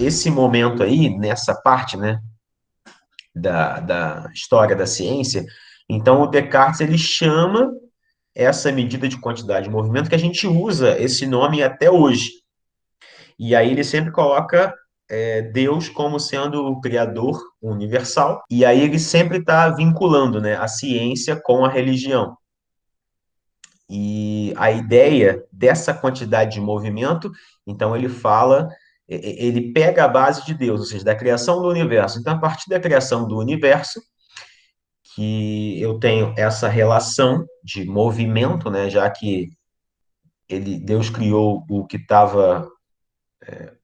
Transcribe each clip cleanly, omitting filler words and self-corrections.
esse momento aí, nessa parte, né, da história da ciência, então o Descartes ele chama essa medida de quantidade de movimento que a gente usa esse nome até hoje. E aí ele sempre coloca Deus como sendo o criador universal, e aí ele sempre está vinculando, né, a ciência com a religião. E a ideia dessa quantidade de movimento, então ele fala, ele pega a base de Deus, ou seja, da criação do universo. Então, a partir da criação do universo, que eu tenho essa relação de movimento, né, já que Deus criou o que estava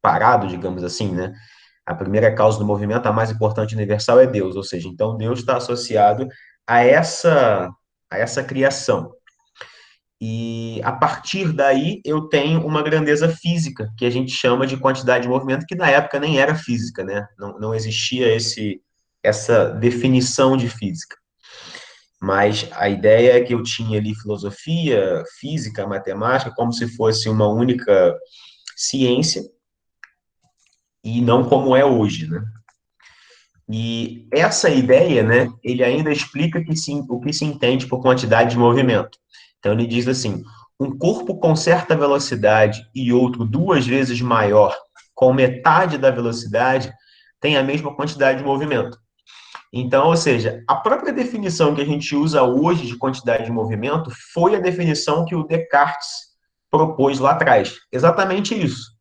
parado, digamos assim, né? A primeira causa do movimento, a mais importante universal é Deus, ou seja, então Deus está associado a essa criação. E a partir daí eu tenho uma grandeza física, que a gente chama de quantidade de movimento, que na época nem era física, né? Não existia essa definição de física. Mas a ideia é que eu tinha ali filosofia, física, matemática, como se fosse uma única ciência, e não como é hoje, né? E essa ideia, né, ele ainda explica o que se entende por quantidade de movimento. Então, ele diz assim: um corpo com certa velocidade e outro duas vezes maior, com metade da velocidade, tem a mesma quantidade de movimento. Então, ou seja, a própria definição que a gente usa hoje de quantidade de movimento foi a definição que o Descartes propôs lá atrás. Exatamente isso.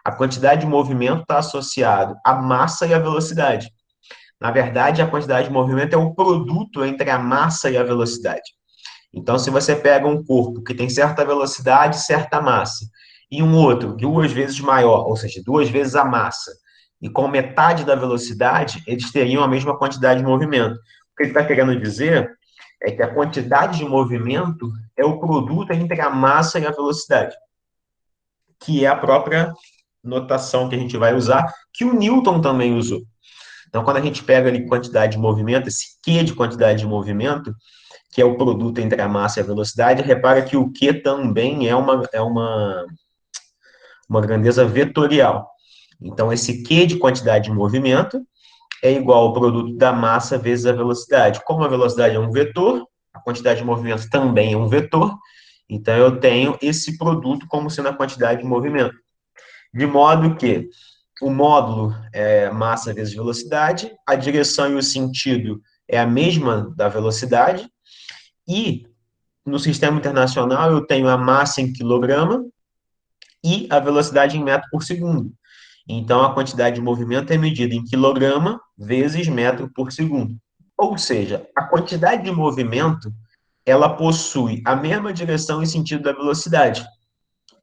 A quantidade de movimento está associado à massa e à velocidade. Na verdade, a quantidade de movimento é o produto entre a massa e a velocidade. Então, se você pega um corpo que tem certa velocidade, certa massa, e um outro duas vezes maior, ou seja, duas vezes a massa, e com metade da velocidade, eles teriam a mesma quantidade de movimento. O que ele está querendo dizer é que a quantidade de movimento é o produto entre a massa e a velocidade, que é a própria notação que a gente vai usar, que o Newton também usou. Então, quando a gente pega ali quantidade de movimento, esse Q de quantidade de movimento, que é o produto entre a massa e a velocidade, repara que o Q também uma grandeza vetorial. Então, esse Q de quantidade de movimento é igual ao produto da massa vezes a velocidade. Como a velocidade é um vetor, a quantidade de movimento também é um vetor, então eu tenho esse produto como sendo a quantidade de movimento. De modo que o módulo é massa vezes velocidade, a direção e o sentido é a mesma da velocidade, e no sistema internacional eu tenho a massa em quilograma e a velocidade em metro por segundo. Então, a quantidade de movimento é medida em quilograma vezes metro por segundo. Ou seja, a quantidade de movimento, ela possui a mesma direção e sentido da velocidade.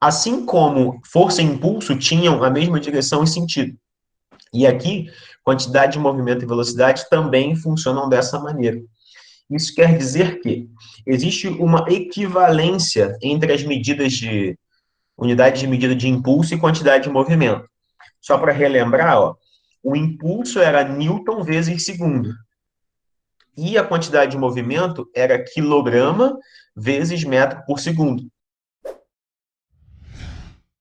Assim como força e impulso tinham a mesma direção e sentido. E aqui, quantidade de movimento e velocidade também funcionam dessa maneira. Isso quer dizer que existe uma equivalência entre as medidas de unidade de medida de impulso e quantidade de movimento. Só para relembrar, ó, o impulso era Newton vezes segundo. E a quantidade de movimento era quilograma vezes metro por segundo.